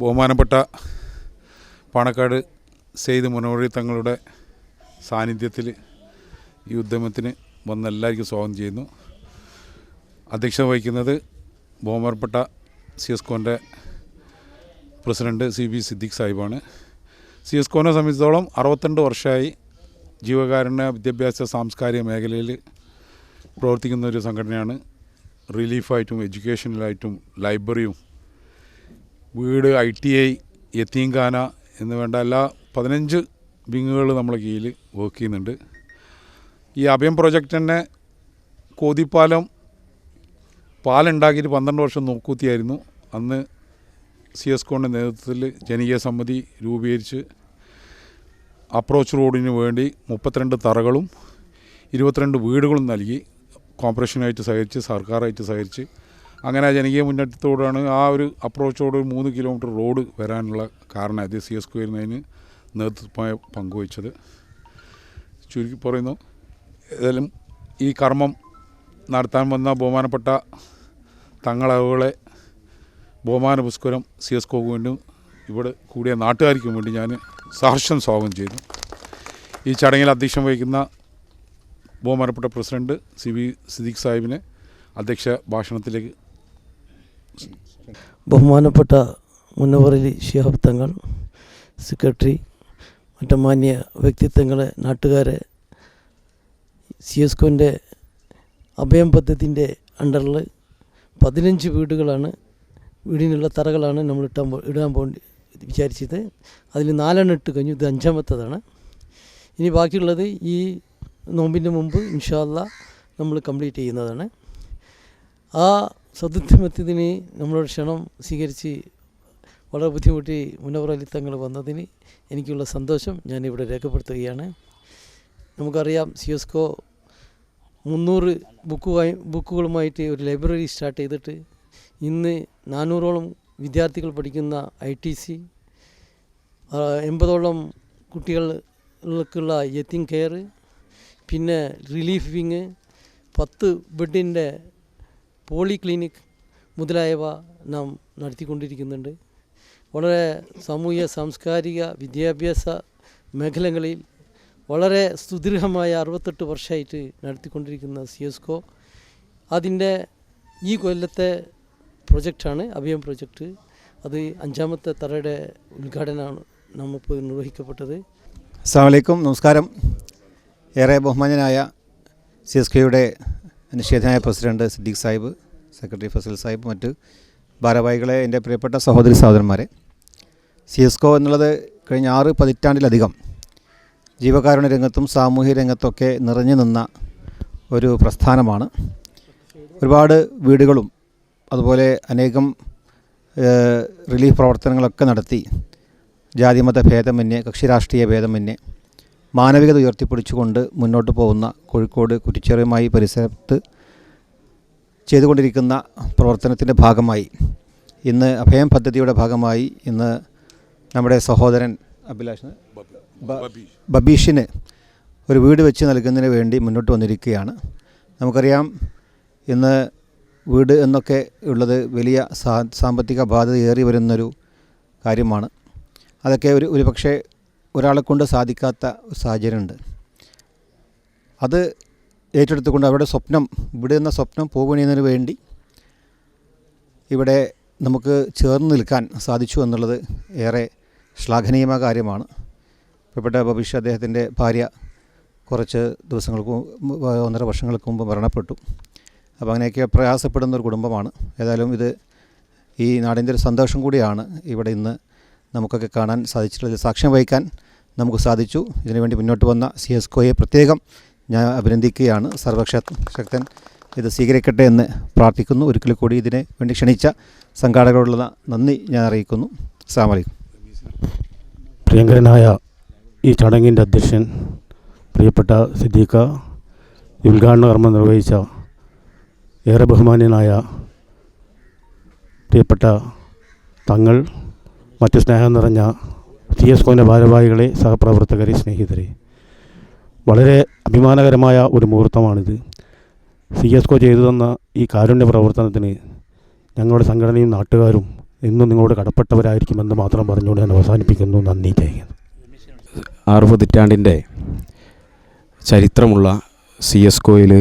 ബഹുമാനപ്പെട്ട പാണക്കാട് സെയ്ദ് മുനവറി തങ്ങളുടെ സാന്നിധ്യത്തിൽ ഈ ഉദ്യമത്തിന് വന്ന എല്ലാവർക്കും സ്വാഗതം ചെയ്യുന്നു. അധ്യക്ഷത വഹിക്കുന്നത് ബഹുമാനപ്പെട്ട സിയസ്കോൻ്റെ പ്രസിഡൻറ്റ് CB സിദ്ദീഖ് സാഹിബാണ്. സിയസ്കോനെ സംബന്ധിച്ചിടത്തോളം 62 വർഷമായി ജീവകാരുണ്യ വിദ്യാഭ്യാസ സാംസ്കാരിക മേഖലയിൽ പ്രവർത്തിക്കുന്ന ഒരു സംഘടനയാണ്. റിലീഫായിട്ടും എഡ്യൂക്കേഷനിലായിട്ടും ലൈബ്രറിയും വീട് ITI യത്തീംഖാന എന്ന് വേണ്ട എല്ലാ 15 വിങ്ങുകൾ നമ്മളെ കീഴിൽ വർക്ക് ചെയ്യുന്നുണ്ട്. ഈ അഭയം പ്രോജക്റ്റ് തന്നെ കോതിപ്പാലം പാലുണ്ടാക്കിയിട്ട് 12 വർഷം നോക്കൂത്തിയായിരുന്നു. അന്ന് സിയസ്കോണിൻ്റെ നേതൃത്വത്തിൽ ജനകീയ സമിതി രൂപീകരിച്ച് അപ്രോച്ച് റോഡിന് വേണ്ടി 32 തറകളും 22 വീടുകളും നൽകി. കോർപ്പറേഷനായിട്ട് സഹകരിച്ച് സർക്കാരായിട്ട് സഹകരിച്ച് അങ്ങനെ ജനകീയ മുന്നേറ്റത്തോടാണ് ആ ഒരു അപ്രോച്ചോട് 3 കിലോമീറ്റർ റോഡ് വരാനുള്ള കാരണമായത്. സിയസ്കോ വരുന്നതിന് നേതൃത്വമായി പങ്കുവച്ചത്. ചുരുക്കി പറയുന്നു, ഏതായാലും ഈ കർമ്മം നടത്താൻ വന്ന ബഹുമാനപ്പെട്ട തങ്ങളെ ബഹുമാന പുരസ്കാരം സിയസ്കോക്ക് വേണ്ടി ഇവിടെ കൂടിയ നാട്ടുകാർക്കും വേണ്ടി ഞാൻ സഹർഷം സ്വാഗതം ചെയ്യുന്നു. ഈ ചടങ്ങിൽ അധ്യക്ഷം വഹിക്കുന്ന ബഹുമാനപ്പെട്ട പ്രസിഡൻറ്റ് CB സിദ്ദീഖ് സാഹിബിനെ അധ്യക്ഷ ഭാഷണത്തിലേക്ക്. ബഹുമാനപ്പെട്ട മുനവർ അലി ശിഹാബ് തങ്ങൾ, സെക്രട്ടറി, മറ്റു മാന്യ വ്യക്തിത്വങ്ങളെ, നാട്ടുകാരെ, സിയസ്കോൻ്റെ അഭയം പദ്ധതിൻ്റെ അണ്ടറിൽ 15 വീടുകളാണ്, വീടിനുള്ള തറകളാണ് നമ്മൾ ഇടാൻ പോകേണ്ടി വിചാരിച്ചത്. അതിൽ 4 ഇട്ട് കഴിഞ്ഞു. ഇത് 5ാമത്തേതാണ്. ഇനി ബാക്കിയുള്ളത് ഈ നോമ്പിൻ്റെ മുമ്പ് ഇൻഷാ അല്ലാഹ് നമ്മൾ കംപ്ലീറ്റ് ചെയ്യുന്നതാണ്. ആ സദുദ്യമത്തിന് നമ്മളോട് ക്ഷണം സ്വീകരിച്ച് വളരെ ബുദ്ധിമുട്ടി മുനവർ അലി തങ്ങൾ വന്നതിന് എനിക്കുള്ള സന്തോഷം ഞാനിവിടെ രേഖപ്പെടുത്തുകയാണ്. നമുക്കറിയാം, സിയസ്കോ 300 ബുക്കുകളുമായിട്ട് ഒരു ലൈബ്രറി സ്റ്റാർട്ട് ചെയ്തിട്ട് ഇന്ന് 400ഓളം വിദ്യാർത്ഥികൾ പഠിക്കുന്ന ITC, 80ഓളം കുട്ടികൾക്കുള്ള യത്തീം കെയർ, പിന്നെ റിലീഫ് വിങ്, 10 ബെഡിൻ്റെ പോളി ക്ലിനിക് മുതലായവ നാം നടത്തിക്കൊണ്ടിരിക്കുന്നുണ്ട്. വളരെ സാമൂഹ്യ സാംസ്കാരിക വിദ്യാഭ്യാസ മേഖലകളിൽ വളരെ സുദീർഘമായ 68 വർഷമായിട്ട് നടത്തിക്കൊണ്ടിരിക്കുന്ന സിയസ്കോ അതിൻ്റെ ഈ കൊല്ലത്തെ പ്രൊജക്റ്റാണ് അഭയം പ്രൊജക്റ്റ്. അത് 5ാമത്തെ തറയുടെ ഉദ്ഘാടനമാണ് നമ്മളിപ്പോൾ നിർവഹിക്കപ്പെട്ടത്. അസ്സലാമു അലൈക്കും, നമസ്കാരം. ഏറെ ബഹുമാന്യനായ സിയസ്കോയുടെ നിഷേധനായ പ്രസിഡൻറ്റ് സിദ്ദീഖ് സാഹിബ്, സെക്രട്ടറി ഫസൽ സാഹിബ്, മറ്റ് ഭാരവാഹികളെ, എൻ്റെ പ്രിയപ്പെട്ട സഹോദരി സഹോദരന്മാരെ, സിയസ്കോ എന്നുള്ളത് കഴിഞ്ഞ 6 പതിറ്റാണ്ടിലധികം ജീവകാരുണ്യ രംഗത്തും സാമൂഹ്യ രംഗത്തൊക്കെ നിറഞ്ഞു നിന്ന ഒരു പ്രസ്ഥാനമാണ്. ഒരുപാട് വീടുകളും അതുപോലെ അനേകം റിലീഫ് പ്രവർത്തനങ്ങളൊക്കെ നടത്തി ജാതിമത ഭേദമന്യേ, കക്ഷിരാഷ്ട്രീയ ഭേദമന്യേ മാനവികത ഉയർത്തിപ്പിടിച്ചുകൊണ്ട് മുന്നോട്ട് പോകുന്ന കോഴിക്കോട് കുറ്റിച്ചെറിയുമായി പരിസരത്ത് ചെയ്തുകൊണ്ടിരിക്കുന്ന പ്രവർത്തനത്തിൻ്റെ ഭാഗമായി ഇന്ന് അഭയം പദ്ധതിയുടെ ഭാഗമായി ഇന്ന് നമ്മുടെ സഹോദരൻ ബബീഷിന് ഒരു വീട് വെച്ച് നൽകുന്നതിന് വേണ്ടി മുന്നോട്ട് വന്നിരിക്കുകയാണ്. നമുക്കറിയാം, ഇന്ന് വീട് എന്നൊക്കെ ഉള്ളത് വലിയ സാമ്പത്തിക ബാധ്യത ഏറി വരുന്നൊരു കാര്യമാണ്. അതൊക്കെ ഒരു പക്ഷേ ഒരാളെ കൊണ്ട് സാധിക്കാത്ത സാഹചര്യമുണ്ട്. അത് ഏറ്റെടുത്തുകൊണ്ട് അവരുടെ സ്വപ്നം, ഇവിടെ എന്ന സ്വപ്നം പോകുന്നതിന് വേണ്ടി ഇവിടെ നമുക്ക് ചേർന്ന് നിൽക്കാൻ സാധിച്ചു എന്നുള്ളത് ഏറെ ശ്ലാഘനീയമായ കാര്യമാണ്. പ്രിയപ്പെട്ട ബബീഷ്, അദ്ദേഹത്തിൻ്റെ ഭാര്യ കുറച്ച് ദിവസങ്ങൾക്ക് 1.5 വർഷങ്ങൾക്ക് മുമ്പ് മരണപ്പെട്ടു. അപ്പോൾ അങ്ങനെയൊക്കെ പ്രയാസപ്പെടുന്ന ഒരു കുടുംബമാണ്. ഏതായാലും ഇത് ഈ നാടിൻ്റെ ഒരു സന്തോഷം കൂടിയാണ്. ഇവിടെ ഇന്ന് നമുക്കൊക്കെ കാണാൻ സാധിച്ചിട്ടുള്ളത്, സാക്ഷ്യം വഹിക്കാൻ നമുക്ക് സാധിച്ചു. ഇതിനുവേണ്ടി മുന്നോട്ട് വന്ന സിയസ്കോയെ പ്രത്യേകം ഞാൻ അഭിനന്ദിക്കുകയാണ്. സർവശക്തൻ ഇത് സ്വീകരിക്കട്ടെ എന്ന് പ്രാർത്ഥിക്കുന്നു. ഒരിക്കൽ കൂടി ഇതിനെ വേണ്ടി ക്ഷണിച്ച സംഘാടകരോടുള്ള നന്ദി ഞാൻ അറിയിക്കുന്നു. അസ്സലാമു അലൈക്കും. പ്രിയങ്കരനായ ഈ ചടങ്ങിൻ്റെ അധ്യക്ഷൻ പ്രിയപ്പെട്ട സിദ്ദീഖ, ഉദ്ഘാടന കർമ്മം നിർവഹിച്ച ഏറെ ബഹുമാന്യനായ പ്രിയപ്പെട്ട തങ്ങൾ, മറ്റ് സ്നേഹം നിറഞ്ഞ സിയസ്കോൻ്റെ ഭാരവാഹികളെ, സഹപ്രവർത്തകരെ, സ്നേഹിതരെ, വളരെ അഭിമാനകരമായ ഒരു മുഹൂർത്തമാണിത്. സിയസ്കോ ചെയ്തു തന്ന ഈ കാരുണ്യ പ്രവർത്തനത്തിന് ഞങ്ങളുടെ സംഘടനയും നാട്ടുകാരും എന്നും നിങ്ങളോട് കടപ്പെട്ടവരായിരിക്കുമെന്ന് മാത്രം പറഞ്ഞുകൊണ്ട് ഞാൻ അവസാനിപ്പിക്കുന്നു. നന്ദി. ചെയ്യുന്നു. 6 പതിറ്റാണ്ടിൻ്റെ ചരിത്രമുള്ള CSKOയിൽ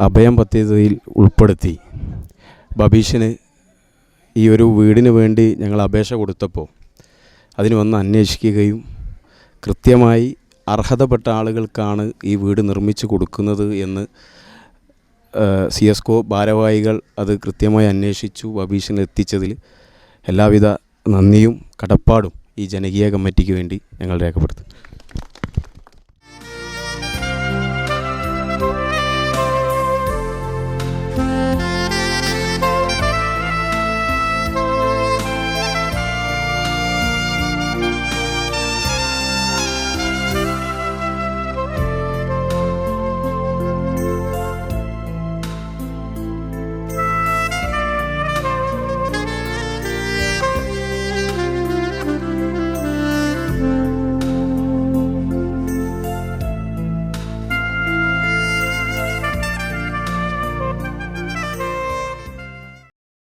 അഭയം പദ്ധതിയിൽ ഉൾപ്പെടുത്തി ബബീഷിന് ഈ ഒരു വീടിന് വേണ്ടി ഞങ്ങൾ അപേക്ഷ കൊടുത്തപ്പോൾ അതിന് വന്ന് അന്വേഷിക്കുകയും കൃത്യമായി അർഹതപ്പെട്ട ആളുകൾക്കാണ് ഈ വീട് നിർമ്മിച്ചു കൊടുക്കുന്നത് എന്ന് CSKO ഭാരവാഹികൾ അത് കൃത്യമായി അന്വേഷിച്ചു ബബീഷിന് എത്തിച്ചതിൽ എല്ലാവിധ നന്ദിയും കടപ്പാടും ഈ ജനകീയ കമ്മിറ്റിക്ക് വേണ്ടി ഞങ്ങൾ രേഖപ്പെടുത്തും.